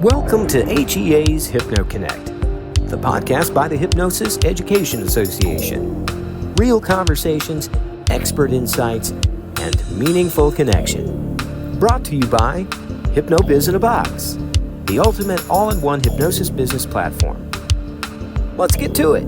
Welcome to HEA's HypnoConnect, the podcast by the Hypnosis Education Association. Real conversations, expert insights, and meaningful connection. Brought to you by HypnoBiz in a Box, the ultimate all-in-one hypnosis business platform. Let's get to it.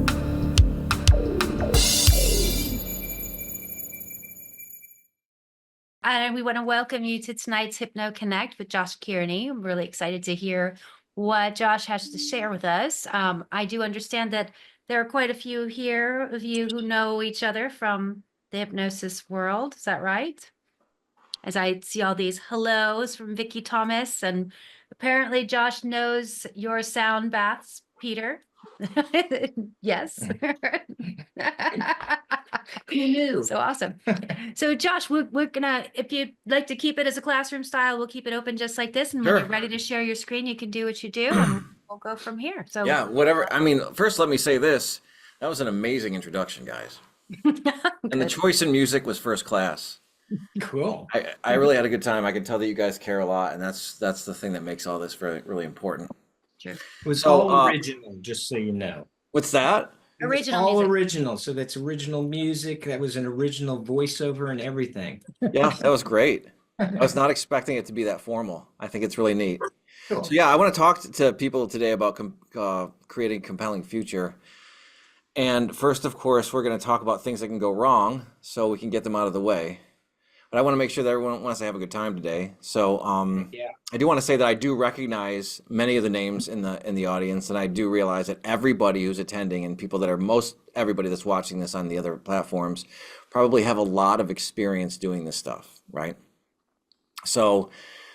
And we want to welcome you to tonight's HypnoConnect with Josh Kirnie. I'm really excited to hear what Josh has to share with us. I do understand that there are quite a few here of you who know each other from the hypnosis world. Is that right? As I see all these hellos from Vicki Thomas, and apparently Josh knows your sound baths, Peter. Yes. Who knew? So awesome. So Josh, we're gonna, if you'd like to keep it as a classroom style, we'll keep it open just like this. And when you're ready to share your screen, you can do what you do and we'll go from here. So Yeah, whatever. I mean, first let me say this. That was an amazing introduction, guys. And the choice in music was first class. Cool. I really had a good time. I can tell that you guys care a lot, and that's the thing that makes all this really important. Sure. It was all original, just so you know. What's that? It was all original. So that's original music. That was an original voiceover and everything. Yeah, that was great. I was not expecting it to be that formal. I think it's really neat. Cool. So yeah, I want to talk to people today about creating a compelling future. And first, of course, we're going to talk about things that can go wrong so we can get them out of the way. But I want to make sure that everyone wants to have a good time today. So I do want to say that I do recognize many of the names in the audience, and I do realize that everybody who's attending and people that are everybody that's watching this on the other platforms probably have a lot of experience doing this stuff, right? So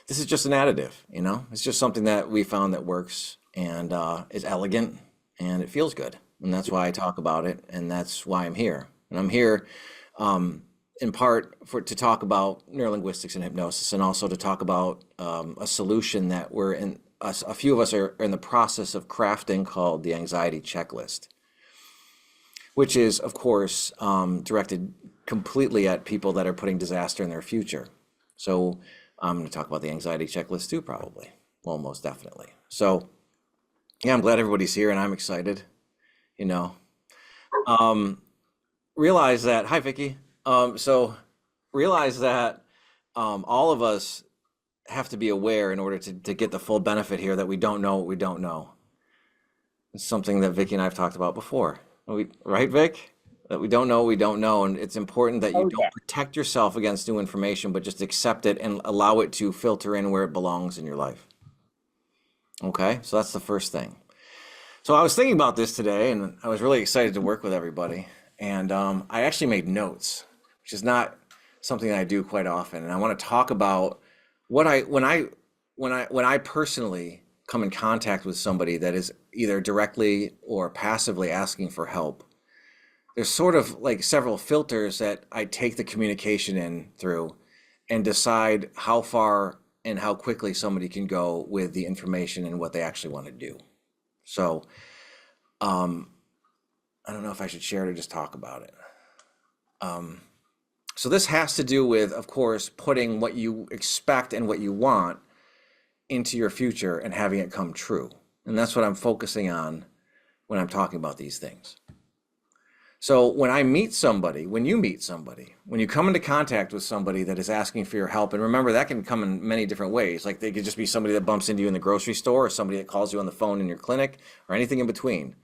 this is just an additive, you know? It's just something that we found that works and is elegant and it feels good. And that's why I talk about it, and that's why I'm here. And I'm here in part to talk about neurolinguistics and hypnosis, and also to talk about a solution that a few of us are in the process of crafting called the anxiety checklist, which is, of course, directed completely at people that are putting disaster in their future. So I'm going to talk about the anxiety checklist too, probably. Well, most definitely. So yeah, I'm glad everybody's here, and I'm excited, you know. Realize that, hi, Vicki. So realize that all of us have to be aware in order to get the full benefit here that we don't know what we don't know. It's something that Vicki and I have talked about before. Right, Vic? That we don't know what we don't know. And it's important that you don't protect yourself against new information, but just accept it and allow it to filter in where it belongs in your life. Okay, so that's the first thing. So I was thinking about this today, and I was really excited to work with everybody. And I actually made notes, which is not something that I do quite often. And I want to talk about when I personally come in contact with somebody that is either directly or passively asking for help. There's sort of like several filters that I take the communication in through and decide how far and how quickly somebody can go with the information and what they actually want to do. So I don't know if I should share it or just talk about it. So this has to do with, of course, putting what you expect and what you want into your future and having it come true. And that's what I'm focusing on when I'm talking about these things. So when you meet somebody, when you come into contact with somebody that is asking for your help, and remember that can come in many different ways. Like they could just be somebody that bumps into you in the grocery store, or somebody that calls you on the phone in your clinic, or anything in between.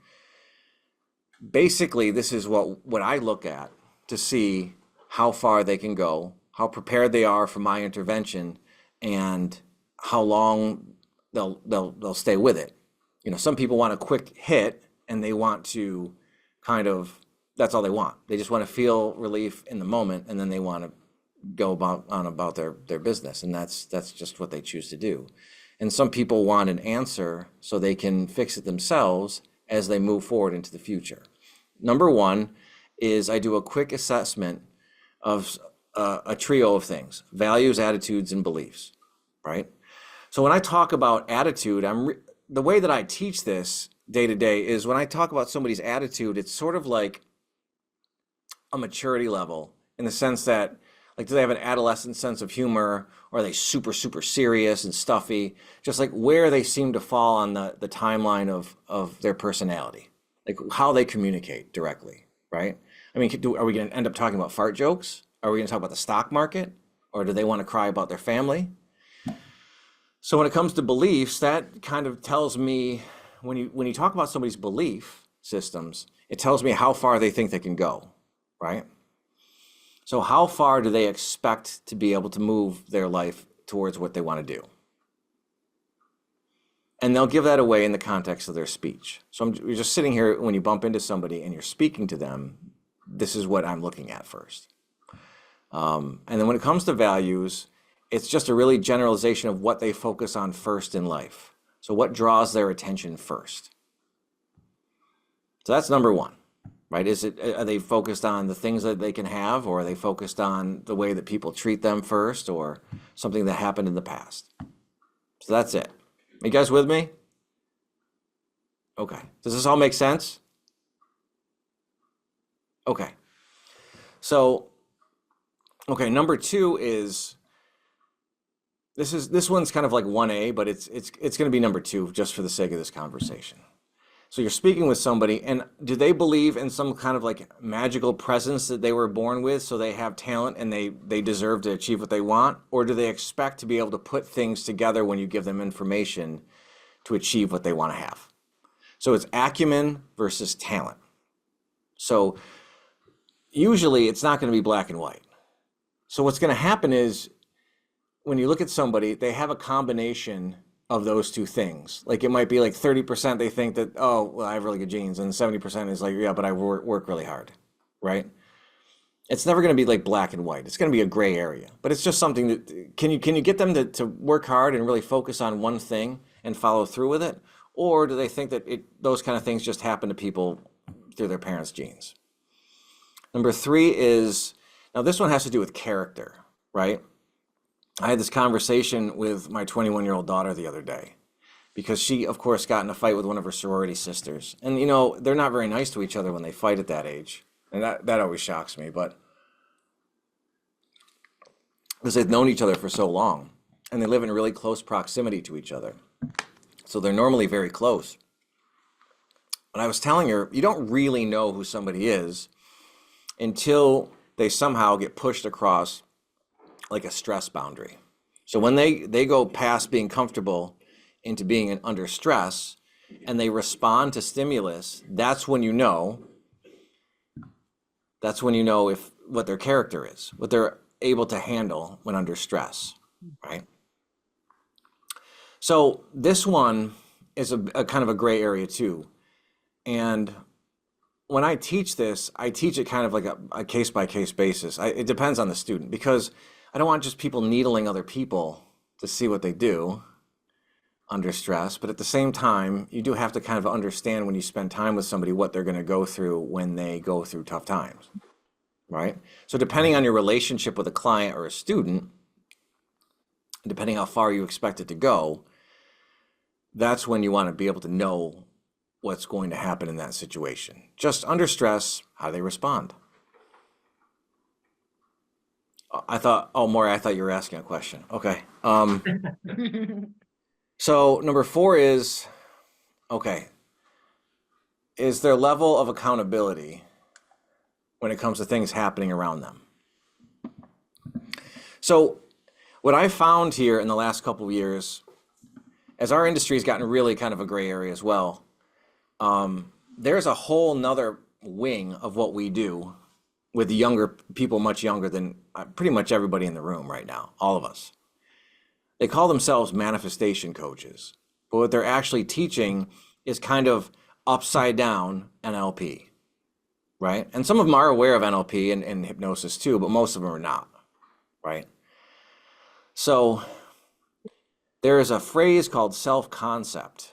Basically, this is what I look at to see how far they can go, how prepared they are for my intervention, and how long they'll stay with it. You know, some people want a quick hit, and they want to that's all they want. They just want to feel relief in the moment, and then they want to go about their business, and that's just what they choose to do. And some people want an answer so they can fix it themselves as they move forward into the future. Number one is I do a quick assessment of a trio of things: values, attitudes, and beliefs, right? So when I talk about attitude, the way that I teach this day to day is when I talk about somebody's attitude, it's sort of like a maturity level in the sense that, Like, do they have an adolescent sense of humor, or are they super, super serious and stuffy? Just like where they seem to fall on the timeline of their personality, like how they communicate directly, right? I mean, are we going to end up talking about fart jokes? Are we going to talk about the stock market? Or do they want to cry about their family? So when it comes to beliefs, that kind of tells me, when you talk about somebody's belief systems, it tells me how far they think they can go, right? So how far do they expect to be able to move their life towards what they want to do? And they'll give that away in the context of their speech. So you're just sitting here, when you bump into somebody and you're speaking to them, this is what I'm looking at first. And then when it comes to values, it's just a really generalization of what they focus on first in life. So what draws their attention first? So that's number one, right? Are they focused on the things that they can have, or are they focused on the way that people treat them first, or something that happened in the past? So that's it. Are you guys with me? Okay. Does this all make sense? Okay. So, okay, number two is, this one's kind of like 1A, but it's going to be number two just for the sake of this conversation. So you're speaking with somebody, and do they believe in some kind of like magical presence that they were born with, so they have talent and they deserve to achieve what they want? Or do they expect to be able to put things together when you give them information to achieve what they want to have? So it's acumen versus talent. So usually it's not going to be black and white. So what's going to happen is, when you look at somebody, they have a combination of those two things. Like, it might be like 30% they think that, oh, well, I have really good genes, and 70% is like, yeah, but I work really hard, right? It's never going to be like black and white. It's going to be a gray area, but it's just something that, can you get them to work hard and really focus on one thing and follow through with it? Or do they think that those kind of things just happen to people through their parents' genes? Number three is, now this one has to do with character, right? I had this conversation with my 21-year-old daughter the other day, because she, of course, got in a fight with one of her sorority sisters. And, you know, they're not very nice to each other when they fight at that age. And that always shocks me, but because they've known each other for so long, and they live in really close proximity to each other. So they're normally very close. But I was telling her, you don't really know who somebody is until they somehow get pushed across like a stress boundary. So when they go past being comfortable into being under stress, and they respond to stimulus, that's when you know if what their character is, what they're able to handle when under stress, right? So this one is a kind of a gray area too. And when I teach this, I teach it kind of like a case-by-case basis. It depends on the student, because I don't want just people needling other people to see what they do under stress. But at the same time, you do have to kind of understand, when you spend time with somebody, what they're going to go through when they go through tough times, right? So depending on your relationship with a client or a student, depending how far you expect it to go, that's when you want to be able to know what's going to happen in that situation. Just under stress, how they respond. Maury, I thought you were asking a question. Okay. So number four is, okay, is their level of accountability when it comes to things happening around them. So what I found here in the last couple of years, as our industry has gotten really kind of a gray area as well, there's a whole nother wing of what we do with the younger people, much younger than pretty much everybody in the room right now, all of us. They call themselves manifestation coaches, but what they're actually teaching is kind of upside down NLP, right? And some of them are aware of NLP and hypnosis too, but most of them are not, right? So there is a phrase called self-concept,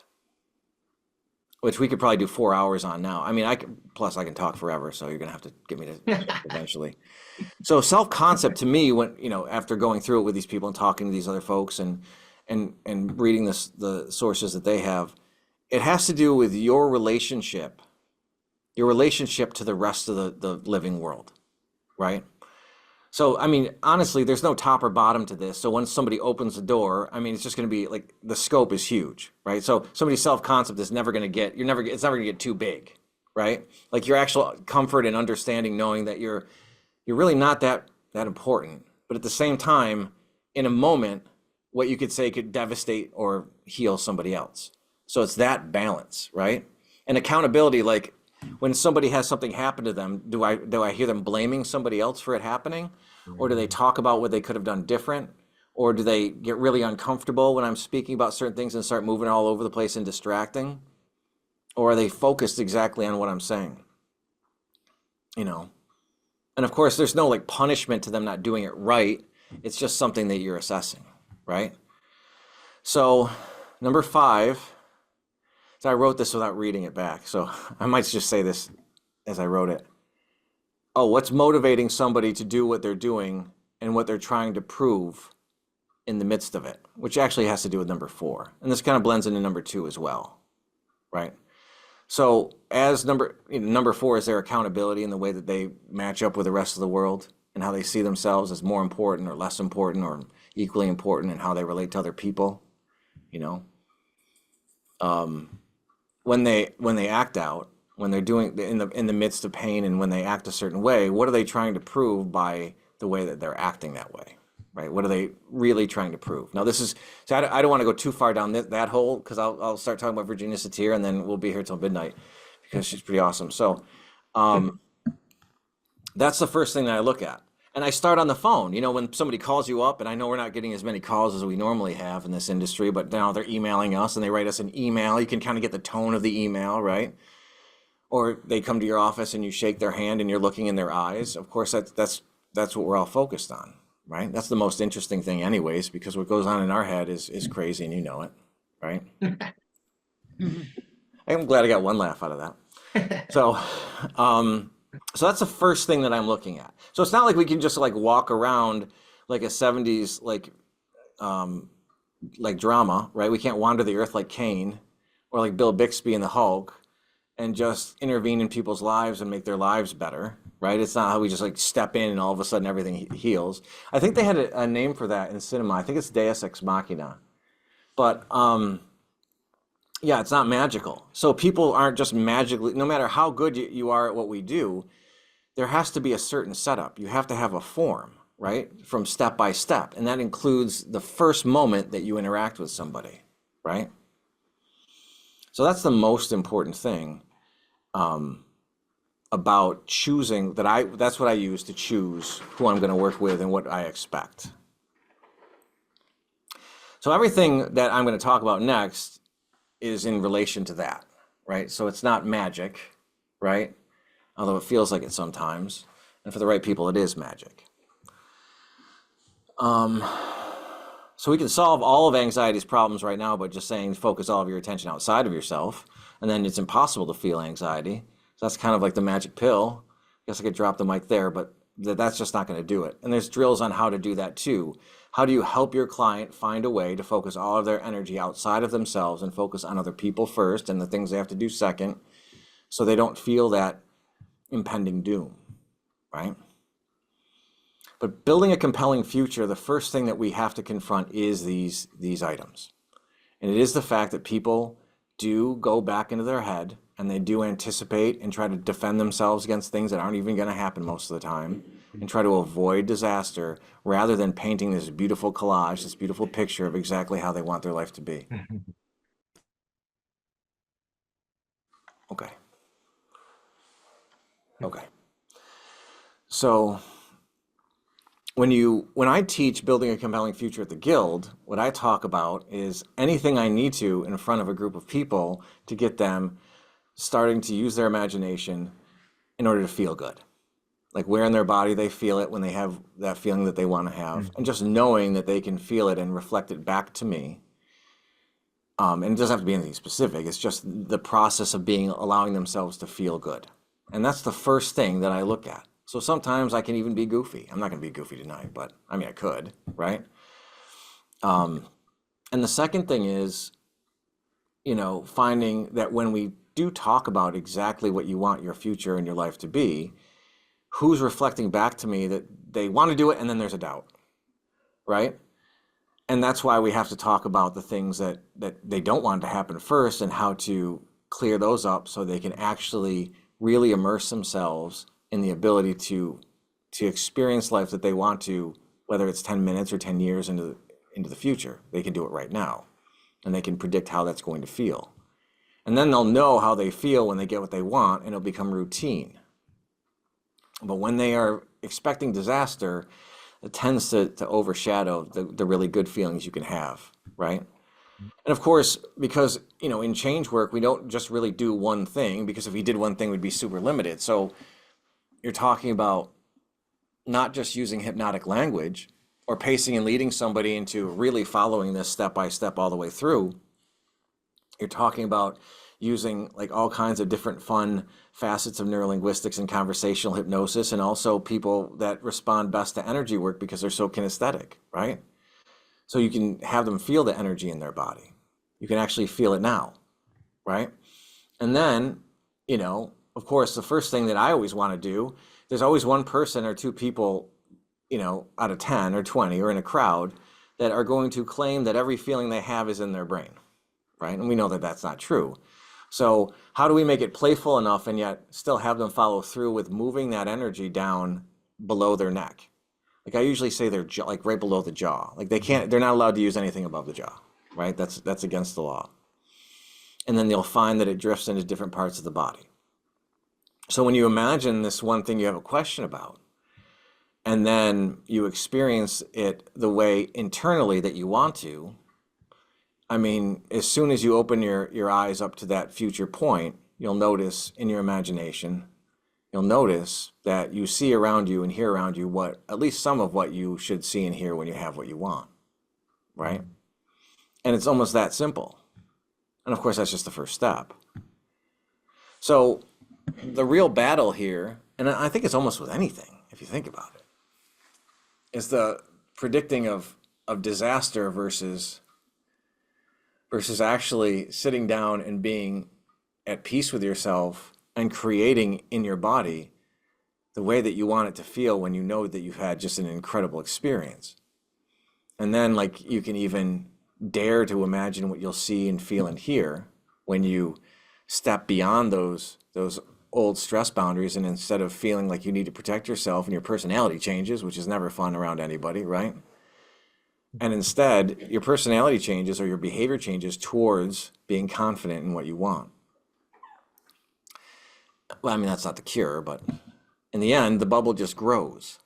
which we could probably do 4 hours on now. I mean, I can talk forever, so you're gonna have to get me to eventually. So self-concept to me, when, you know, after going through it with these people and talking to these other folks and reading the sources that they have, it has to do with your relationship to the rest of the living world, right? So, I mean, honestly, there's no top or bottom to this. So when somebody opens the door, I mean, it's just going to be like the scope is huge, right? So somebody's self-concept is never going to get, it's never going to get too big, right? Like your actual comfort and understanding, knowing that you're really not that important. But at the same time, in a moment, what you could say could devastate or heal somebody else. So it's that balance, right? And accountability, like when somebody has something happen to them, do I hear them blaming somebody else for it happening? Or do they talk about what they could have done different? Or do they get really uncomfortable when I'm speaking about certain things and start moving all over the place and distracting? Or are they focused exactly on what I'm saying? You know? And of course, there's no like punishment to them not doing it right. It's just something that you're assessing, right? So number 5, so I wrote this without reading it back. So I might just say this as I wrote it. Oh, what's motivating somebody to do what they're doing and what they're trying to prove in the midst of it, which actually has to do with number 4. And this kind of blends into number 2 as well, right? So as number 4 is their accountability in the way that they match up with the rest of the world and how they see themselves as more important or less important or equally important and how they relate to other people, you know. When they act out, when they're doing in the midst of pain and when they act a certain way, what are they trying to prove by the way that they're acting that way, right? What are they really trying to prove? Now so I don't want to go too far down that hole because I'll start talking about Virginia Satir and then we'll be here till midnight because she's pretty awesome. So that's the first thing that I look at. And I start on the phone, you know, when somebody calls you up, and I know we're not getting as many calls as we normally have in this industry, but now they're emailing us and they write us an email. You can kind of get the tone of the email, right? Or they come to your office and you shake their hand and you're looking in their eyes. Of course, that's what we're all focused on, right? That's the most interesting thing anyways, because what goes on in our head is crazy and you know it, right? I'm glad I got one laugh out of that. So that's the first thing that I'm looking at. So it's not like we can just like walk around like a 70s like drama, right? We can't wander the earth like Cain or like Bill Bixby and the Hulk and just intervene in people's lives and make their lives better, right? It's not how we just like step in and all of a sudden everything heals. I think they had a name for that in cinema. I think it's Deus Ex Machina. But yeah, it's not magical. So people aren't just magically, no matter how good you are at what we do, there has to be a certain setup. You have to have a form, right? From step by step. And that includes the first moment that you interact with somebody, right? So that's the most important thing about choosing that's what I use to choose who I'm going to work with and what I expect. So everything that I'm going to talk about next is in relation to that, right? So it's not magic, right? Although it feels like it sometimes. And for the right people, it is magic. So we can solve all of anxiety's problems right now by just saying focus all of your attention outside of yourself. And then it's impossible to feel anxiety. So that's kind of like the magic pill. I guess I could drop the mic there, but that's just not going to do it. And there's drills on how to do that too. How do you help your client find a way to focus all of their energy outside of themselves and focus on other people first and the things they have to do second so they don't feel that impending doom, right? But building a compelling future, the first thing that we have to confront is these items. And it is the fact that people do go back into their head and they do anticipate and try to defend themselves against things that aren't even going to happen most of the time and try to avoid disaster rather than painting this beautiful collage, this beautiful picture of exactly how they want their life to be. Okay. So when I teach building a compelling future at the Guild, what I talk about is anything I need to in front of a group of people to get them starting to use their imagination in order to feel good. Like where in their body they feel it when they have that feeling that they want to have, and just knowing that they can feel it and reflect it back to me. And it doesn't have to be anything specific. It's just the process of allowing themselves to feel good. And that's the first thing that I look at. So sometimes I can even be goofy. I'm not going to be goofy tonight, but I mean, I could, right? And the second thing is, finding that when we do talk about exactly what you want your future and your life to be, who's reflecting back to me that they want to do it, and then there's a doubt, right? And that's why we have to talk about the things that they don't want to happen first, and how to clear those up so they can actually really immerse themselves in the ability to experience life that they want to, whether it's 10 minutes or 10 years into the future. They can do it right now, and they can predict how that's going to feel. And then they'll know how they feel when they get what they want, and it'll become routine. But when they are expecting disaster, it tends to overshadow the really good feelings you can have, right? And of course, because, in change work, we don't just really do one thing, because if we did one thing, we'd be super limited. So you're talking about not just using hypnotic language or pacing and leading somebody into really following this step by step all the way through. You're talking about using like all kinds of different fun facets of neurolinguistics and conversational hypnosis, and also people that respond best to energy work because they're so kinesthetic, right? So you can have them feel the energy in their body. You can actually feel it now, right? And then, of course, the first thing that I always want to do, there's always one person or two people, out of 10 or 20 or in a crowd that are going to claim that every feeling they have is in their brain, right? And we know that that's not true. So how do we make it playful enough and yet still have them follow through with moving that energy down below their neck? Like I usually say their jaw, like right below the jaw. Like they're not allowed to use anything above the jaw, right? That's against the law. And then they'll find that it drifts into different parts of the body. So when you imagine this one thing you have a question about, and then you experience it the way internally that you want to, I mean, as soon as you open your eyes up to that future point, you'll notice in your imagination, you'll notice that you see around you and hear around you at least some of what you should see and hear when you have what you want, right? And it's almost that simple. And of course, that's just the first step. So the real battle here, and I think it's almost with anything, if you think about it, is the predicting of disaster versus actually sitting down and being at peace with yourself and creating in your body the way that you want it to feel when you know that you've had just an incredible experience. And then like you can even dare to imagine what you'll see and feel and hear when you step beyond those old stress boundaries, and instead of feeling like you need to protect yourself and your personality changes, which is never fun around anybody, right? And instead, your personality changes or your behavior changes towards being confident in what you want. Well, I mean, that's not the cure, but in the end, the bubble just grows.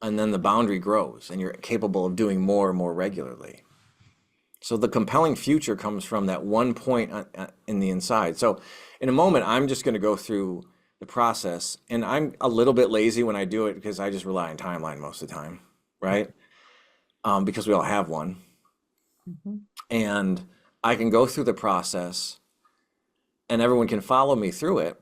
And then the boundary grows, and you're capable of doing more and more regularly. So the compelling future comes from that one point in the inside. So in a moment, I'm just going to go through the process, and I'm a little bit lazy when I do it because I just rely on timeline most of the time, right? Because we all have one. Mm-hmm. And I can go through the process and everyone can follow me through it,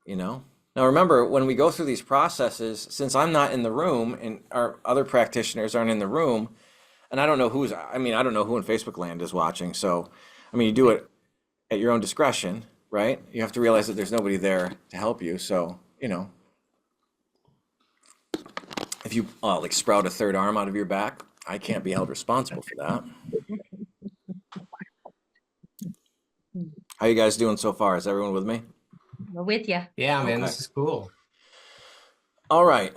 Now remember, when we go through these processes, since I'm not in the room and our other practitioners aren't in the room, and I don't know who in Facebook land is watching. So, you do it at your own discretion, right? You have to realize that there's nobody there to help you. So, if you like sprout a third arm out of your back, I can't be held responsible for that. How you guys doing so far? Is everyone with me? We're with you. Yeah, man, Okay. This is cool. All right.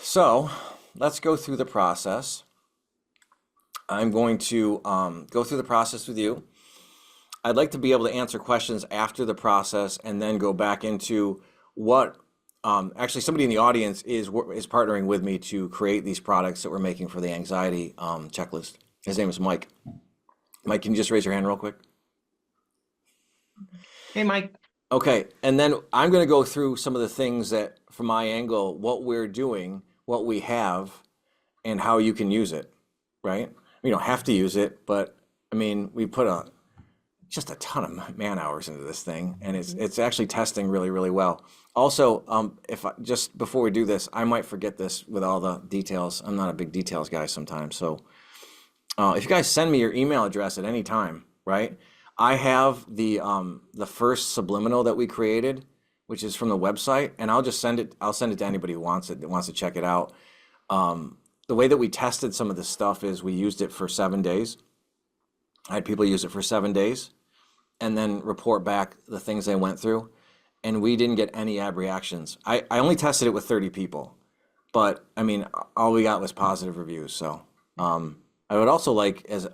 So let's go through the process. I'm going to go through the process with you. I'd like to be able to answer questions after the process and then go back into what actually somebody in the audience is partnering with me to create these products that we're making for the anxiety checklist. His name is Mike. Mike, can you just raise your hand real quick? Hey, Mike. Okay, and then I'm going to go through some of the things that, from my angle, what we're doing, what we have, and how you can use it, right? We don't have to use it, but we put just a ton of man hours into this thing, and it's actually testing really, really well. Also, just before we do this, I might forget this with all the details. I'm not a big details guy sometimes, so if you guys send me your email address at any time, right? I have the first subliminal that we created, which is from the website, and I'll send it to anybody who wants it, that wants to check it out. The way that we tested some of this stuff is we used it for 7 days. I had people use it for 7 days and then report back the things they went through, and we didn't get any ab reactions. I only tested it with 30 people, but I mean, all we got was positive reviews. So I would also like, as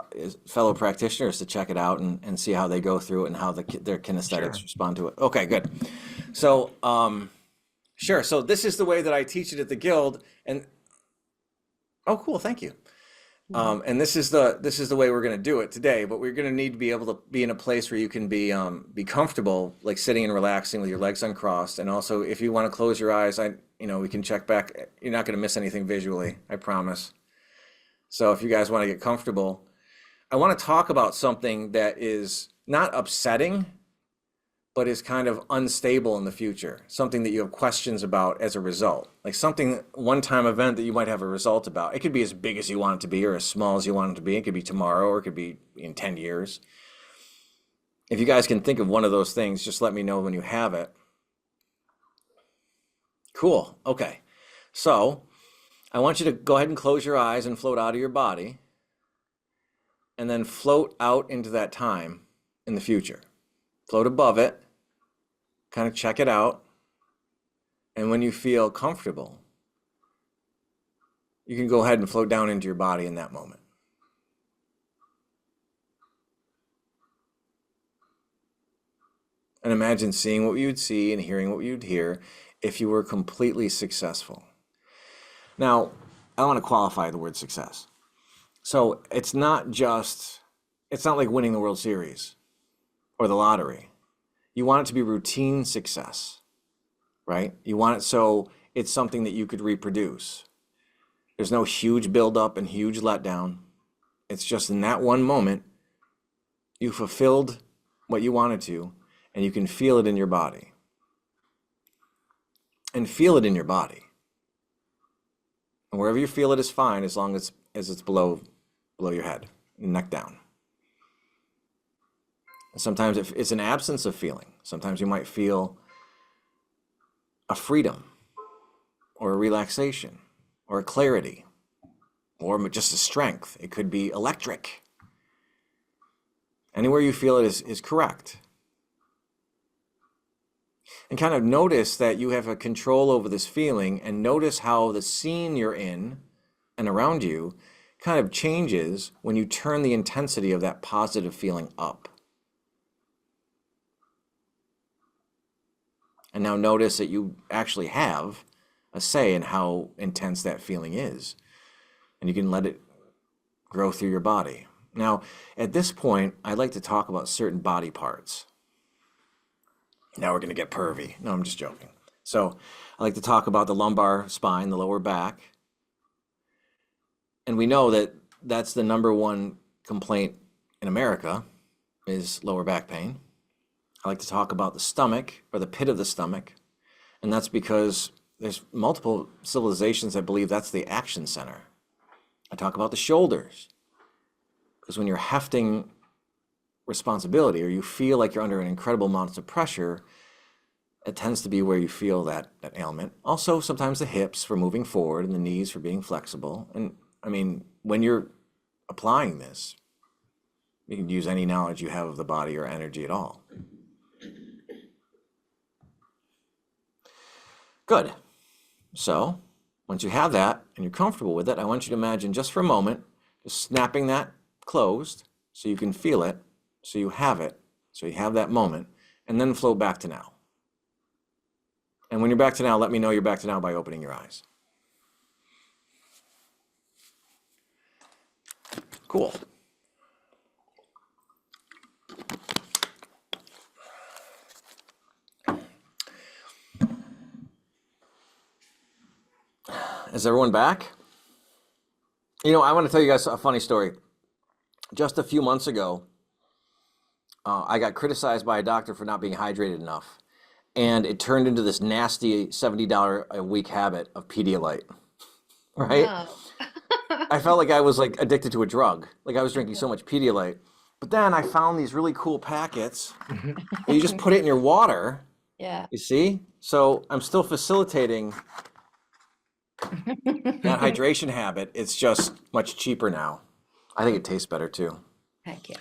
fellow practitioners, to check it out and see how they go through it and how their kinesthetics respond to it. Okay, good. So, sure. So this is the way that I teach it at the Guild, and oh, cool. Thank you. And this is the way we're going to do it today. But we're going to need to be able to be in a place where you can be comfortable, like sitting and relaxing with your legs uncrossed. And also, if you want to close your eyes, we can check back. You're not going to miss anything visually, I promise. So if you guys want to get comfortable, I want to talk about something that is not upsetting, but is kind of unstable in the future. Something that you have questions about as a result. Like something, one-time event that you might have a result about. It could be as big as you want it to be or as small as you want it to be. It could be tomorrow or it could be in 10 years. If you guys can think of one of those things, just let me know when you have it. Cool. Okay. So I want you to go ahead and close your eyes and float out of your body, and then float out into that time in the future. Float above it, kind of check it out, and when you feel comfortable, you can go ahead and float down into your body in that moment. And imagine seeing what you would see and hearing what you'd hear if you were completely successful. Now, I want to qualify the word success. So it's not like winning the World Series or the lottery. You want it to be routine success, right? You want it so it's something that you could reproduce. There's no huge buildup and huge letdown. It's just in that one moment, you fulfilled what you wanted to, and you can feel it in your body. And feel it in your body. And wherever you feel it is fine, as long as it's below your head, neck down. And sometimes it's an absence of feeling. Sometimes you might feel a freedom or a relaxation or a clarity or just a strength. It could be electric. Anywhere you feel it is correct. And kind of notice that you have a control over this feeling, and notice how the scene you're in and around you kind of changes when you turn the intensity of that positive feeling up. And now notice that you actually have a say in how intense that feeling is. And you can let it grow through your body. Now, at this point, I'd like to talk about certain body parts. Now we're going to get pervy. No, I'm just joking. So I like to talk about the lumbar spine, the lower back. And we know that that's the number one complaint in America is lower back pain. I like to talk about the stomach, or the pit of the stomach. And that's because there's multiple civilizations that believe that's the action center. I talk about the shoulders, because when you're hefting responsibility, or you feel like you're under an incredible amount of pressure, it tends to be where you feel that ailment. Also, sometimes the hips for moving forward and the knees for being flexible. And I mean, when you're applying this, you can use any knowledge you have of the body or energy at all. Good. So once you have that and you're comfortable with it, I want you to imagine just for a moment, just snapping that closed so you can feel it. So you have it, so you have that moment, and then float back to now. And when you're back to now, let me know you're back to now by opening your eyes. Cool. Is everyone back? I want to tell you guys a funny story. Just a few months ago, I got criticized by a doctor for not being hydrated enough, and it turned into this nasty $70 a week habit of Pedialyte, right? Wow. I felt like I was like addicted to a drug, like I was drinking so much Pedialyte. But then I found these really cool packets, and you just put it in your water, Yeah. You see? So I'm still facilitating that hydration habit. It's just much cheaper now. I think it tastes better too. Heck yeah.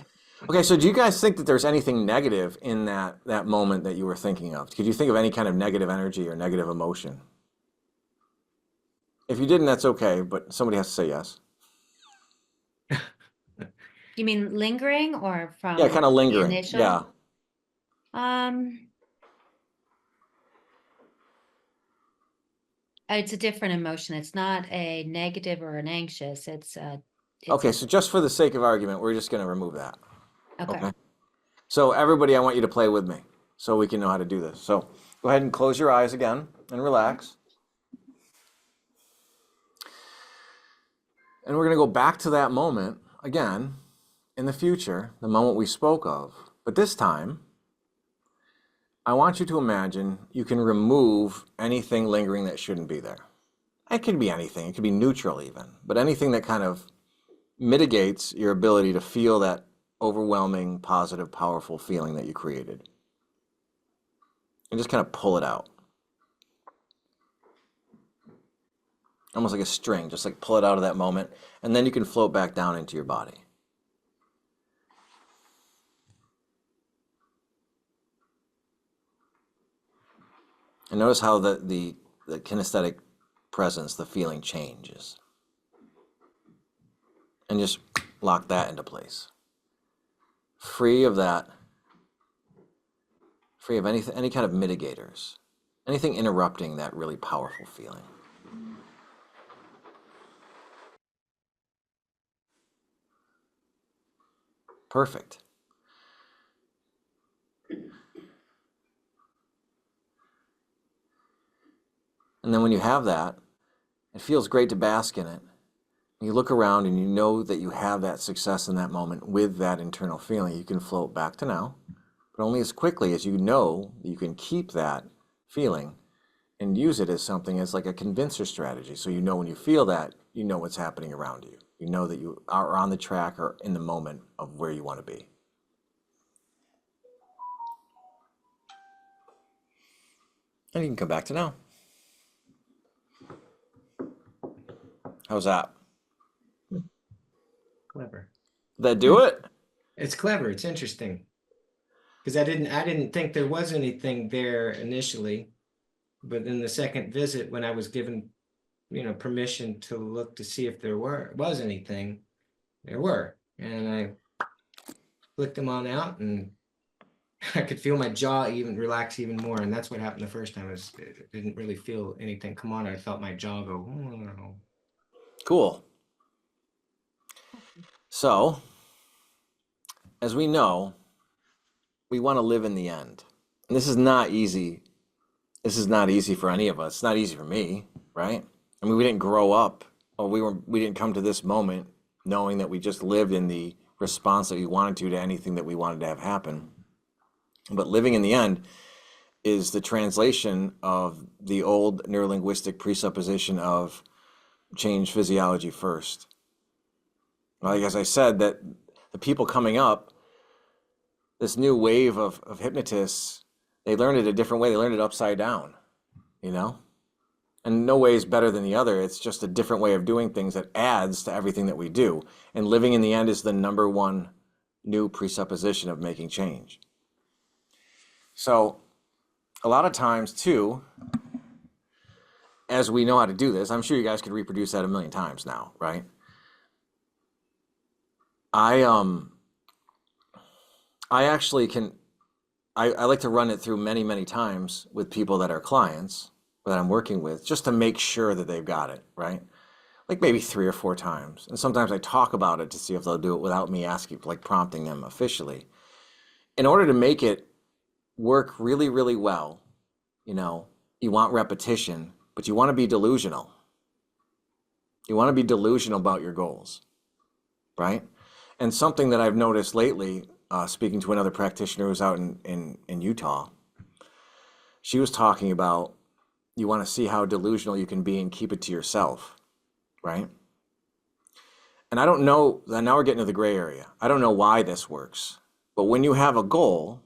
Okay, so do you guys think that there's anything negative in that moment that you were thinking of? Could you think of any kind of negative energy or negative emotion? If you didn't, that's okay, but somebody has to say yes. You mean lingering or Yeah, from kind of the lingering. initial? Yeah. Um, it's a different emotion. It's not a negative or an anxious. It's Okay, so just for the sake of argument, we're just going to remove that. okay. Okay. So everybody, I want you to play with me so we can know how to do this. So go ahead and close your eyes again and relax. And we're going to go back to that moment again in the future, the moment we spoke of. But this time, I want you to imagine you can remove anything lingering that shouldn't be there. It could be anything. It could be neutral even, but anything that kind of mitigates your ability to feel that overwhelming, positive, powerful feeling that you created. And just kind of pull it out. Almost like a string, just like pull it out of that moment, and then you can float back down into your body. And notice how the kinesthetic presence, the feeling changes. And just lock that into place. Free of that, free of any kind of mitigators, anything interrupting that really powerful feeling. Perfect. And then when you have that, it feels great to bask in it. You look around and you know that you have that success in that moment with that internal feeling. You can float back to now, but only as quickly as you know that you can keep that feeling and use it as something as like a convincer strategy. So you know when you feel that, you know what's happening around you. You know that you are on the track or in the moment of where you want to be. And you can come back to now. How's that? Clever. Did that do it? It's clever. It's interesting. Because I didn't think there was anything there initially, but in the second visit, when I was given, permission to look to see if there was anything, there were. And I flicked them on out, and I could feel my jaw even relax even more. And that's what happened the first time. It didn't really feel anything come on. I felt my jaw go, oh. Cool. So, as we know, we want to live in the end. And this is not easy. This is not easy for any of us. It's not easy for me, right? I mean, we didn't grow up, or we didn't come to this moment knowing that we just lived in the response that we wanted to anything that we wanted to have happen. But living in the end is the translation of the old neurolinguistic presupposition of change physiology first. Like, as I said, that the people coming up, this new wave of hypnotists, they learned it a different way. They learned it upside down, And no way is better than the other. It's just a different way of doing things that adds to everything that we do. And living in the end is the number one new presupposition of making change. So a lot of times too, as we know how to do this, I'm sure you guys could reproduce that a million times now, right? I actually can, I like to run it through many, many times with people that are clients that I'm working with, just to make sure that they've got it, right? Like maybe 3 or 4 times. And sometimes I talk about it to see if they'll do it without me asking, like prompting them officially. In order to make it work really, really well, you want repetition, but you want to be delusional. You want to be delusional about your goals, right? And something that I've noticed lately, speaking to another practitioner who's out in Utah, she was talking about you want to see how delusional you can be and keep it to yourself, right? And I don't know, now we're getting to the gray area. I don't know why this works, but when you have a goal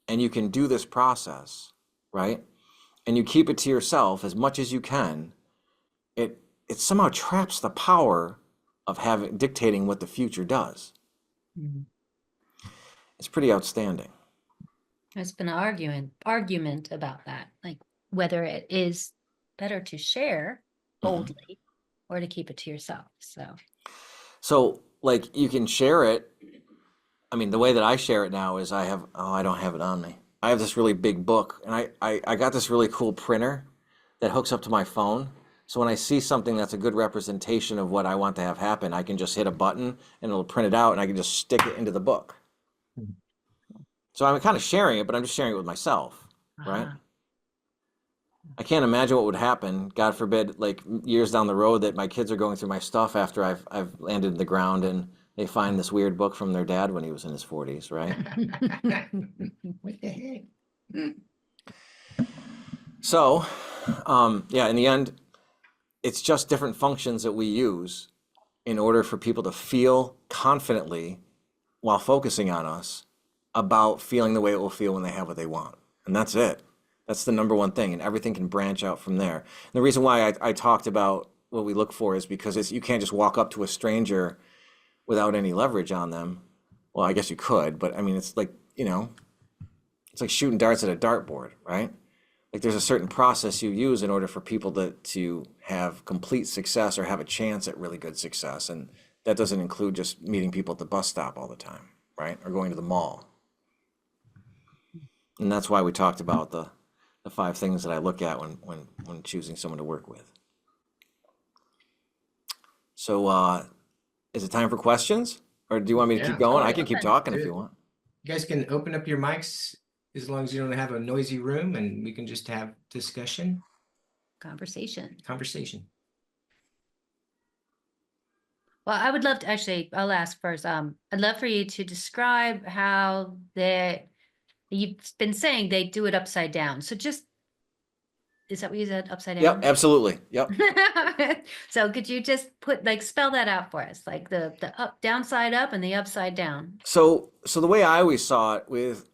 and you can do this process right? And you keep it to yourself as much as you can, it somehow traps the power of dictating what the future does. Mhm. It's pretty outstanding. There's been an argument about that, like whether it is better to share boldly or to keep it to yourself. So like you can share it. I mean, the way that I share it now is I don't have it on me. I have this really big book, and I got this really cool printer that hooks up to my phone. So when I see something that's a good representation of what I want to have happen, I can just hit a button and it'll print it out and I can just stick it into the book. So I'm kind of sharing it, but I'm just sharing it with myself, right? I can't imagine what would happen, God forbid, like years down the road that my kids are going through my stuff after I've landed in the ground and they find this weird book from their dad when he was in his 40s, right? What the heck? So, yeah, in the end, it's just different functions that we use in order for people to feel confidently while focusing on us about feeling the way it will feel when they have what they want. And that's it. That's the number one thing, and everything can branch out from there. And the reason why I talked about what we look for is because you can't just walk up to a stranger without any leverage on them. Well, I guess you could, but I mean, it's like, it's like shooting darts at a dartboard, right? Like there's a certain process you use in order for people to have complete success or have a chance at really good success. And that doesn't include just meeting people at the bus stop all the time, right? Or going to the mall. And that's why we talked about the 5 things that I look at when choosing someone to work with. So is it time for questions? Or do you want me to keep going? I can keep talking if you want. You guys can open up your mics as long as you don't have a noisy room and we can just have discussion. Conversation. Well, I would love to actually, I'll ask first. I'd love for you to describe how you've been saying they do it upside down. So is that what you said, upside down? Yep, absolutely. Yep. So could you just spell that out for us, like the downside up and the upside down? So the way I always saw it with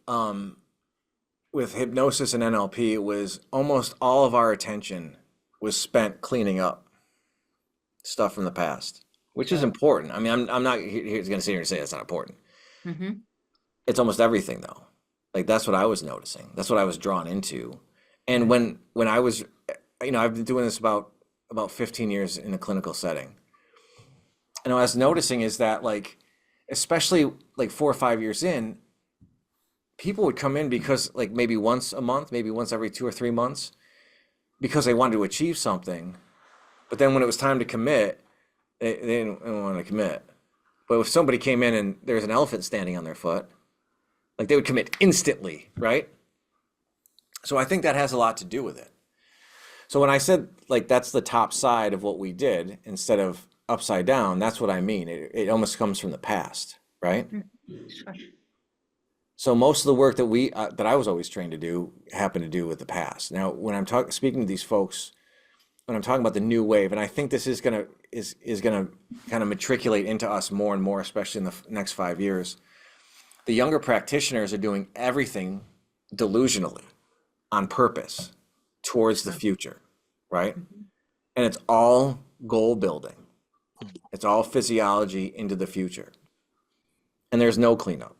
hypnosis and NLP, it was almost all of our attention was spent cleaning up stuff from the past, which is important. I mean, I'm not going to sit here and say it's not important. Mm-hmm. It's almost everything though. Like that's what I was noticing. That's what I was drawn into. And when I was, I've been doing this about 15 years in a clinical setting. And what I was noticing is that especially 4 or 5 years in, people would come in because maybe once a month, maybe once every 2 or 3 months, because they wanted to achieve something. But then when it was time to commit, they didn't want to commit. But if somebody came in and there's an elephant standing on their foot, they would commit instantly, right? So I think that has a lot to do with it. So when I said that's the top side of what we did instead of upside down, that's what I mean. It almost comes from the past, right? Sure. So most of the work that I was always trained to do happened to do with the past. Now, when I'm speaking to these folks, when I'm talking about the new wave, and I think this is gonna kind of matriculate into us more and more, especially in the next 5 years. The younger practitioners are doing everything delusionally, on purpose, towards the future, right? And it's all goal building. It's all physiology into the future. And there's no cleanup,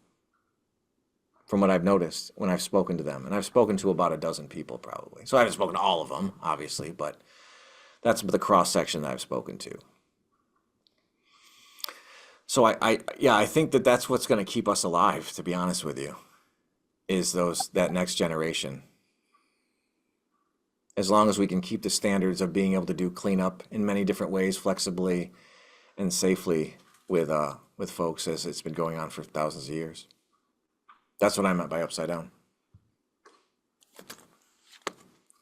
from what I've noticed when I've spoken to them. And I've spoken to about a dozen people probably. So I haven't spoken to all of them, obviously, but that's the cross section that I've spoken to. So I think that's what's going to keep us alive, to be honest with you, is that next generation. As long as we can keep the standards of being able to do cleanup in many different ways, flexibly and safely with folks, as it's been going on for thousands of years. That's what I meant by upside down.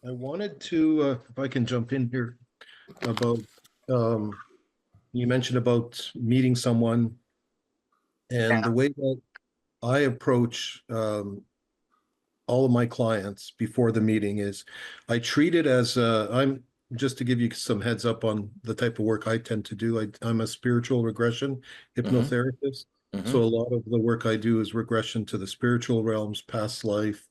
I wanted to, if I can jump in here, about, you mentioned about meeting someone, and the way that I approach all of my clients before the meeting is I treat it as I'm just to give you some heads up on the type of work I tend to do. I'm a spiritual regression hypnotherapist. So a lot of the work I do is regression to the spiritual realms, past life,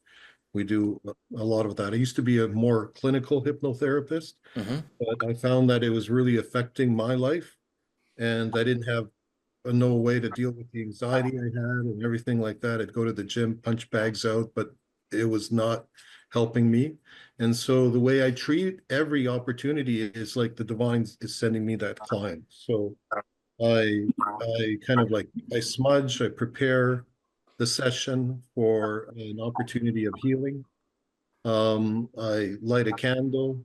We do a lot of that. I used to be a more clinical hypnotherapist, but I found that it was really affecting my life, and I didn't have no way to deal with the anxiety I had and everything like that. I'd go to the gym, punch bags out, but it was not helping me. And so the way I treat every opportunity is like the divine is sending me that client. So I kind of like, I smudge, I prepare the session for an opportunity of healing. I light a candle.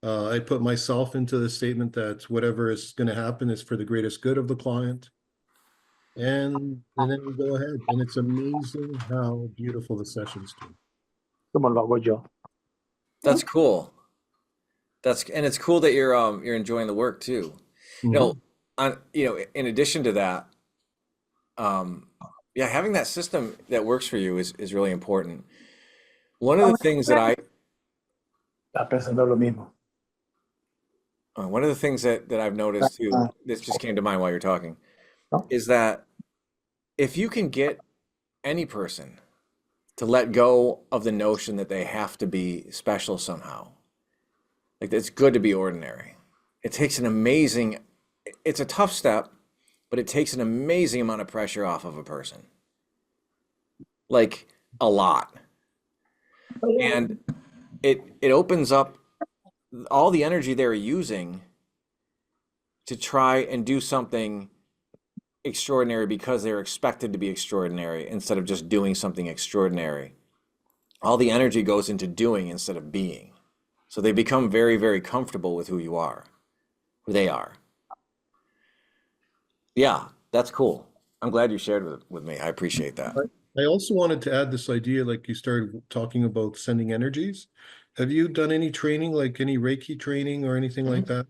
I put myself into the statement that whatever is going to happen is for the greatest good of the client. And then we go ahead, and it's amazing how beautiful the sessions do. Como lo hago yo. That's cool. And it's cool that you're enjoying the work too. You know, in addition to that, yeah, having that system that works for you is really important. One of the things that Está pensando lo mismo. one of the things that I've noticed too, this just came to mind while you're talking, is that if you can get any person to let go of the notion that they have to be special somehow, like it's good to be ordinary. It takes it's a tough step, but it takes an amazing amount of pressure off of a person. Like a lot. And it opens up all the energy they're using to try and do something extraordinary because they're expected to be extraordinary instead of just doing something extraordinary. All the energy goes into doing instead of being. So they become very, very comfortable with who you are, who they are. Yeah, that's cool. I'm glad you shared with me. I appreciate that. I also wanted to add this idea, like you started talking about sending energies. Have you done any training, like any Reiki training or anything like that?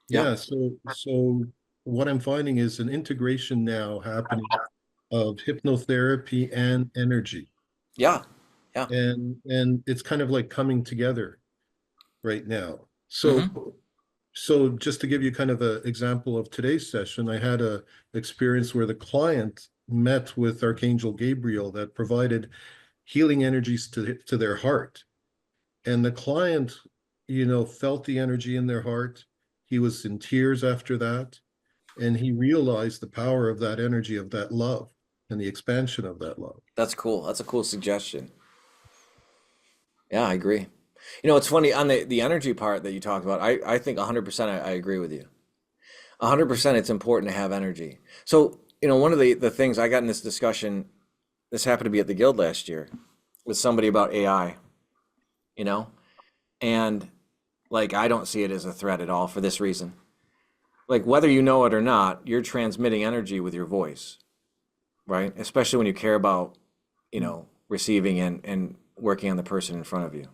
Yeah, so what I'm finding is an integration now happening of hypnotherapy and energy. Yeah. And it's kind of like coming together right now. So just to give you kind of an example of today's session, I had a experience where the client met with Archangel Gabriel that provided healing energies to their heart. And the client, felt the energy in their heart. He was in tears after that. And he realized the power of that energy, of that love, and the expansion of that love. That's cool. That's a cool suggestion. Yeah, I agree. It's funny on the energy part that you talked about. I think 100% I agree with you. 100% it's important to have energy. So, one of the things I got in this discussion, this happened to be at the Guild last year, with somebody about AI, and like I don't see it as a threat at all for this reason. Like whether you know it or not, you're transmitting energy with your voice, right? Especially when you care about, receiving and working on the person in front of you.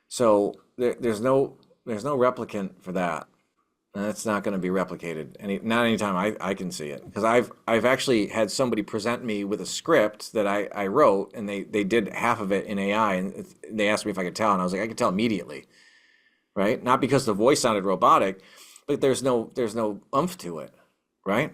So there's no replicant for that. And that's not going to be replicated not anytime I can see it. Because I've actually had somebody present me with a script that I wrote, and they did half of it in AI, and they asked me if I could tell, and I was like, I could tell immediately, right? Not because the voice sounded robotic, but there's no oomph to it, right?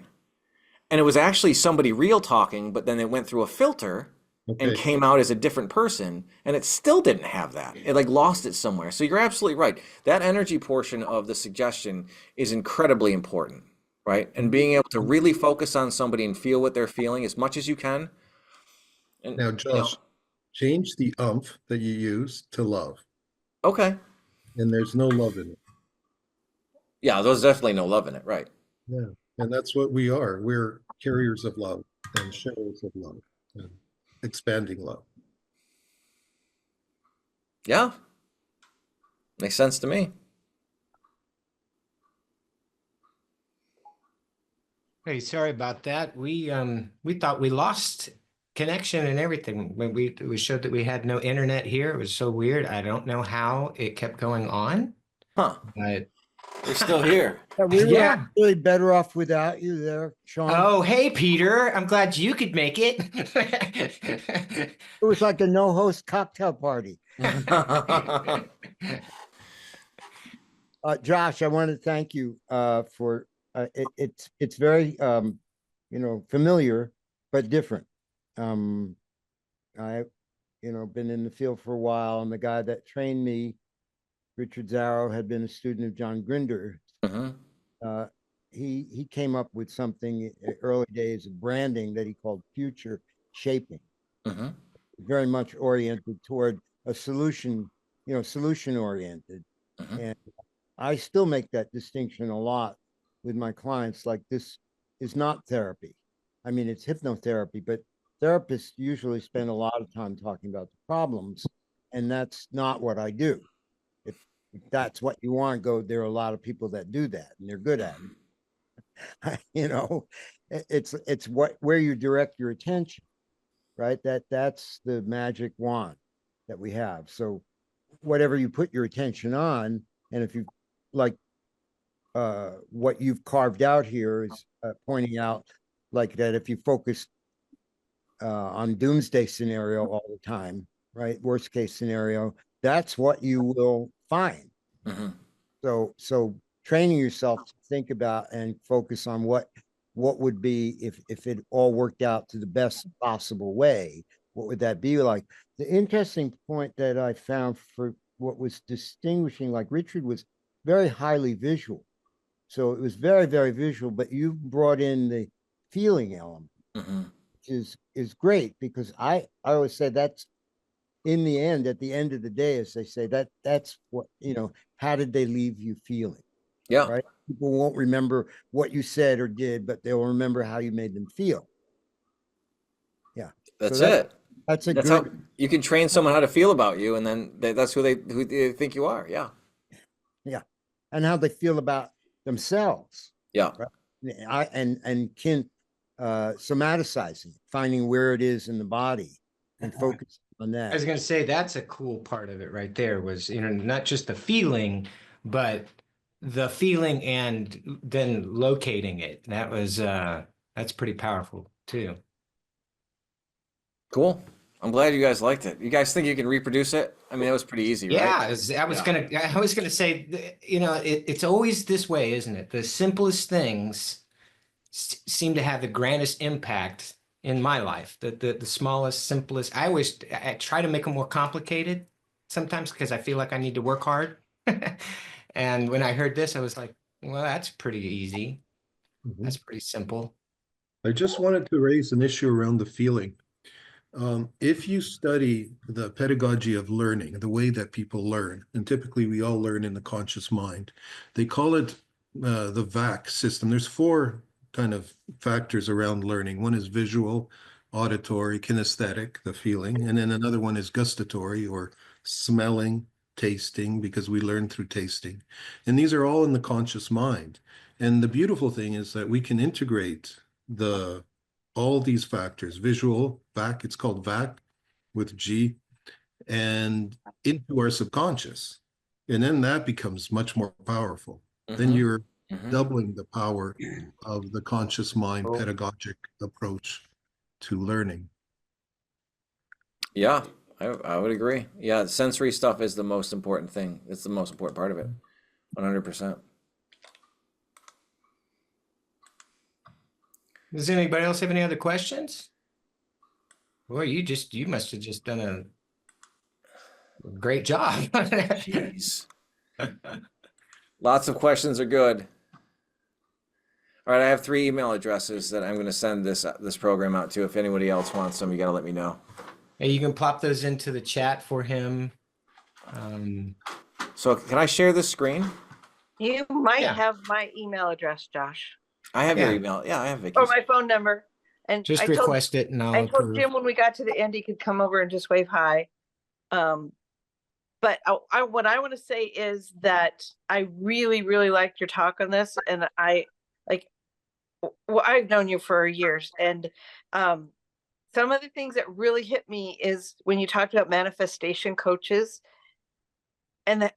And it was actually somebody real talking, but then it went through a filter and came out as a different person, and it still didn't have that. It like lost it somewhere. So you're absolutely right. That energy portion of the suggestion is incredibly important, right? And being able to really focus on somebody and feel what they're feeling as much as you can. And, now, Josh, change the umph that you use to love. Okay. And there's no love in it. Yeah, there's definitely no love in it, right? Yeah, and that's what we are. We're carriers of love and sharers of love and expanding love. Yeah. Makes sense to me. Hey, sorry about that. We thought we lost connection and everything when we showed that we had no internet here. It was so weird. I don't know how it kept going on. Huh. But We're still here. Yeah, we were Yeah. really better off without you there, Shawn. Oh, hey, Peter. I'm glad you could make it. It was like a no-host cocktail party. Josh, I want to thank you for it's very familiar but different. been in the field for a while. And the guy that trained me, Richard Zarrow, had been a student of John Grinder. Mm-hmm. He came up with something early days of branding that he called future shaping, Mm-hmm. very much oriented toward a solution, solution oriented. Mm-hmm. And I still make that distinction a lot with my clients. Like, this is not therapy. I mean, it's hypnotherapy, but therapists usually spend a lot of time talking about the problems, and that's not what I do. If that's what you want to go, there are a lot of people that do that, and they're good at it. It's where you direct your attention, right? That's the magic wand that we have. So whatever you put your attention on, and if you like, what you've carved out here is pointing out, like, that if you focus on doomsday scenario all the time, right? Worst case scenario, that's what you will find. Mm-hmm. So training yourself to think about and focus on what would be if it all worked out to the best possible way, what would that be like? The interesting point that I found for what was distinguishing, like, Richard was very highly visual. So it was very, very visual, but you brought in the feeling element, Mm-hmm. which is great, because I always say that's, in the end, at the end of the day, as they say, that's what, how did they leave you feeling? Yeah. Right? People won't remember what you said or did, but they'll remember how you made them feel. Yeah. That's So it. That's a That's good. how you can train someone how to feel about you, and then that's who they think you are. Yeah. Yeah. And how they feel about themselves. Yeah. Right? And somaticizing, finding where it is in the body and focusing on I was that. going to say that's a cool part of it right there, was, not just the feeling, but the feeling and then locating it. That was that's pretty powerful too. Cool. I'm glad you guys liked it. You guys think you can reproduce it? I mean, it was pretty easy, Yeah, right? I was gonna say, it's always this way, isn't it? The simplest things seem to have the grandest impact in my life. The smallest, simplest. I try to make them more complicated sometimes, because I feel like I need to work hard. And when I heard this, I was like, well, that's pretty easy. Mhm. That's pretty simple. I just wanted to raise an issue around the feeling. If you study the pedagogy of learning, the way that people learn, and typically we all learn in the conscious mind, they call it the VAC system. There's 4 kind of factors around learning. One is visual, auditory, kinesthetic, the feeling, and then another one is gustatory, or smelling, tasting, because we learn through tasting. And these are all in the conscious mind. And the beautiful thing is that we can integrate all these factors, visual, VAC, it's called VAC with G, and into our subconscious. And then that becomes much more powerful. Then Mhm. you're Mhm. doubling the power of the conscious mind pedagogic approach to learning. Yeah, I would agree. Yeah, sensory stuff is the most important thing. It's the most important part of it. 100%. Does anybody else have any other questions? Boy, you must have just done a great job. Jeez. Lots of questions are good. All right, I have 3 email addresses that I'm going to send this program out to. If anybody else wants them, you got to let me know. Hey, you can pop those into the chat for him. So can I share this screen? You might Yeah. have my email address, Josh, I have your Yeah. email. Yeah, I have Vicki's. or my phone number. And Just I told request it and I'll I told approve. Jim when we got to the end, he could come over and just wave hi. But what I want to say is that I really, really liked your talk on this, and I've known you for years, and some of the things that really hit me is when you talked about manifestation coaches, and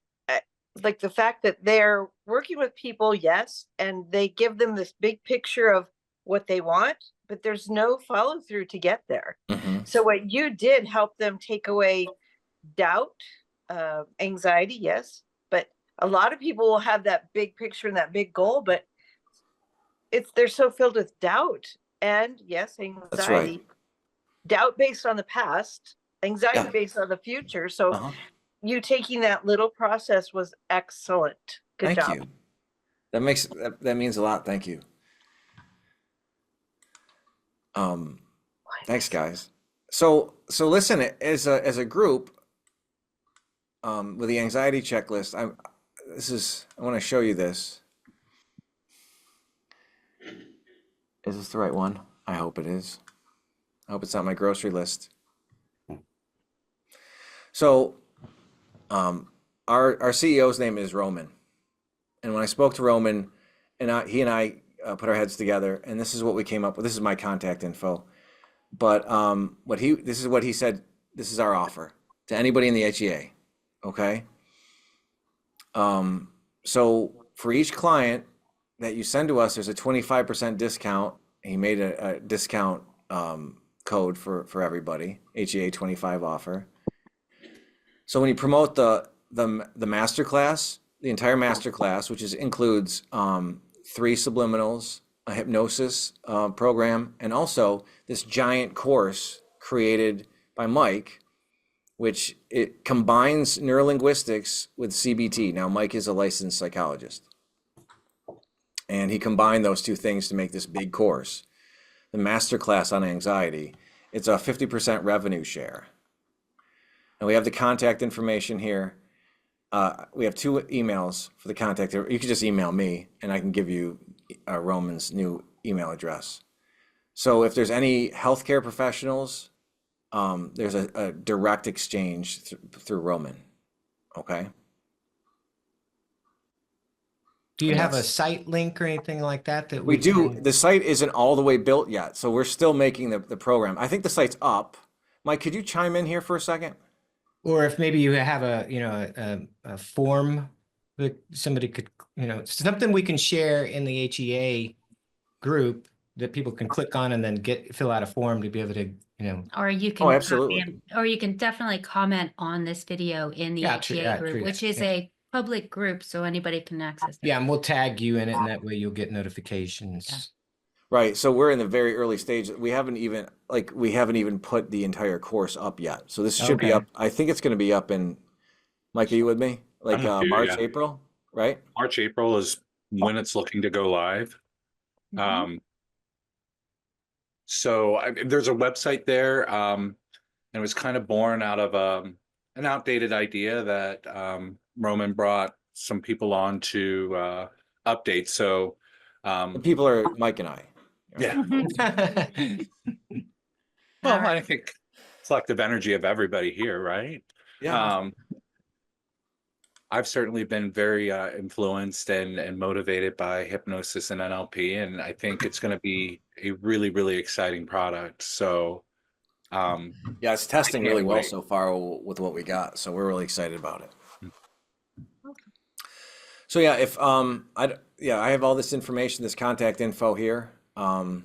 like the fact that they're working with people, yes, and they give them this big picture of what they want, but there's no follow through to get there. Mhm. So what you did help them take away doubt, anxiety, yes, but a lot of people will have that big picture and that big goal, but they're so filled with doubt and, yes, That's right. anxiety, doubt based on the past, anxiety Yeah. based on the future. So Uh-huh. you taking that little process was excellent. Good Thank job. you. That means a lot. Thank you. Thanks, guys. So listen, as a group, with the anxiety checklist, I want to show you this. Is this the right one? I hope it is. I hope it's not my grocery list. So, our CEO's name is Roman, and when I spoke to Roman, and he and I put our heads together, and this is what we came up with. This is my contact info, but this is what he said. This is our offer to anybody in the HEA. Okay. So for each client that you send to us, there's a 25% discount. He made a discount code for everybody, HEA 25 offer. So when you promote the masterclass, the entire masterclass, which includes 3 subliminals, a hypnosis program, and also this giant course created by Mike, which it combines neurolinguistics with CBT. Now, Mike is a licensed psychologist, and he combined those two things to make this big course. The masterclass on anxiety, it's a 50% revenue share. And we have the contact information here. We have 2 emails for the contact. You can just email me, and I can give you Roman's new email address. So if there's any healthcare professionals, there's a direct exchange through Roman. Okay. Do you have a Yes. site link or anything like that that We do. can- The site isn't all the way built yet, so we're still making the program. I think the site's up. Mike, could you chime in here for a second? Or if maybe you have a form that somebody could, something we can share in the HEA group that people can click on and then fill out a form to be able to, Or you Oh, can copy absolutely. or you can definitely comment on this video in the Yeah, true, HEA yeah, group, true, which yeah, is yeah. a public group, so anybody can access it. Yeah, and we'll tag you in it, and that way you'll get notifications. Yeah. Right. So we're in the very early stage. We haven't even put the entire course up yet. So this should be Okay. up. I think it's going to be up in, Mike, are you with me? Like I'm with you, March, yeah. April, right? March, April is when it's looking to go live. Mhm. So there's a website there, and it was kind of born out of an outdated idea that Roman brought some people on to update. So The people are Mike and I. yeah, well, I think collective energy of everybody here, right? Yeah. I've certainly been very influenced and motivated by hypnosis and NLP, and I think it's going to be a really, really exciting product. So, Yeah, it's testing I can't really well wait. so far with what we got. So we're really excited about it. So yeah, if I have all this information, this contact info here. But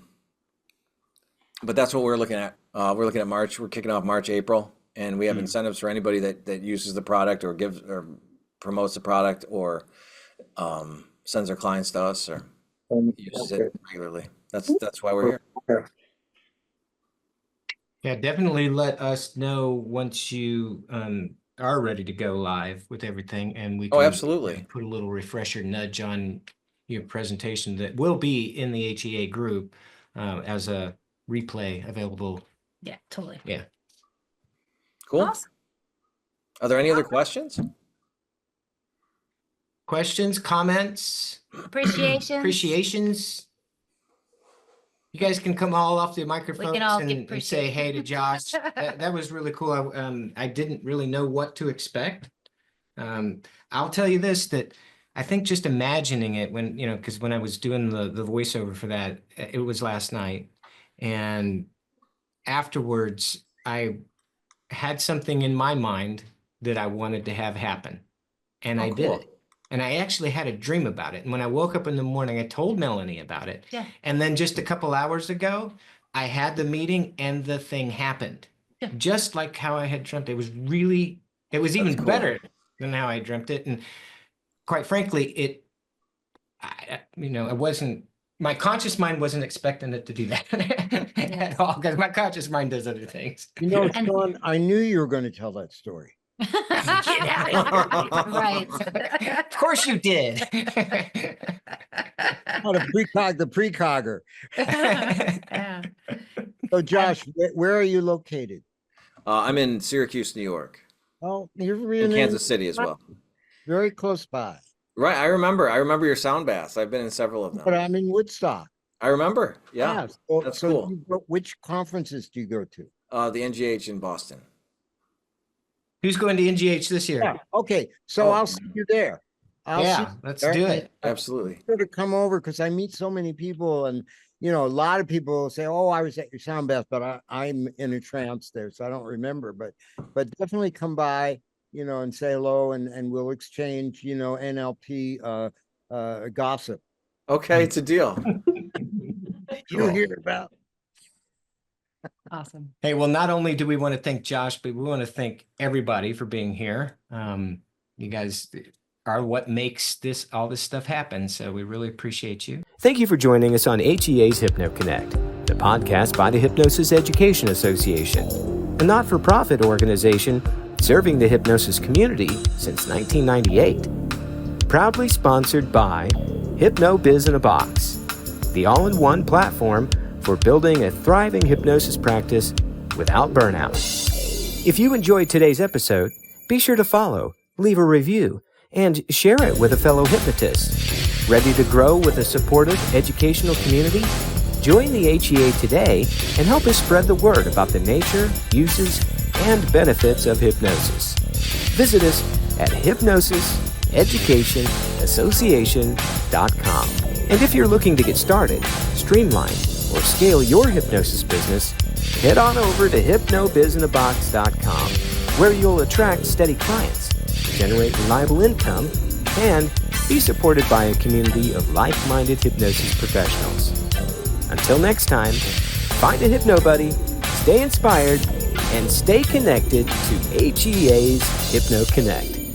that's what we're looking at. We're looking at March. We're kicking off March, April, and we have incentives for anybody that uses the product or gives or promotes the product or sends their clients to us or uses it regularly. That's why we're here. Yeah, definitely let us know once you are ready to go live with everything, and we Oh, can absolutely. put a little refresher nudge on your presentation that will be in the HEA group as a replay available. Yeah, totally. Yeah. Cool. Awesome. Are there any other questions? Questions, comments, Appreciation. appreciations? You guys can come all off the microphones all give and say hey to Josh. That was really cool. I didn't really know what to expect. I'll tell you this, that I think just imagining it when, because when I was doing the voiceover for that, it was last night. And afterwards, I had something in my mind that I wanted to have happen. And Oh, I did cool. it. And I actually had a dream about it. And when I woke up in the morning, I told Melanie about it. Yeah. And then just a couple hours ago, I had the meeting and the thing happened. Yeah. Just like how I had dreamt. It was even cool. better than how I dreamt it. And quite frankly, I wasn't my conscious mind wasn't expecting it to do that at all, because my conscious mind does other things. You know, Shawn, I knew you were going to tell that story. Right. Of course you did. Oh, the precogger. Yeah. So, Josh, where are you located? I'm in Syracuse, New York, Oh, you're and really Kansas City as well. very close by. Right, I remember your sound baths. I've been in several of But them. I'm in Woodstock. I remember. Yeah, So, that's so cool. which conferences do you go to? The NGH in Boston. Who's going to NGH this year? Yeah. Okay. So Oh. I'll see you there. I'll see Yeah, you let's there. do it. Absolutely. Sure to come over because I meet so many people, and you know, a lot of people say, "Oh, I was at your sound bath," but I'm in a trance there, so I don't remember. But definitely come by, you know, and say hello, and we'll exchange, you know, NLP gossip. Okay, it's a deal. You hear about. Awesome. Hey, well, not only do we want to thank Josh, but we want to thank everybody for being here. You guys are what makes all this stuff happen. So we really appreciate you. Thank you for joining us on HEA's HypnoConnect, the podcast by the Hypnosis Education Association, a not-for-profit organization serving the hypnosis community since 1998. Proudly sponsored by HypnoBiz in a Box, the all-in-one platform for building a thriving hypnosis practice without burnout. If you enjoyed today's episode, be sure to follow, leave a review, and share it with a fellow hypnotist. Ready to grow with a supportive educational community? Join the HEA today and help us spread the word about the nature, uses, and benefits of hypnosis. Visit us at hypnosiseducationassociation.com. And if you're looking to get started, streamline, or scale your hypnosis business, head on over to hypnobiznabox.com, where you'll attract steady clients, generate reliable income, and be supported by a community of like-minded hypnosis professionals. Until next time, find a hypno buddy, stay inspired, and stay connected to HEA's HypnoConnect.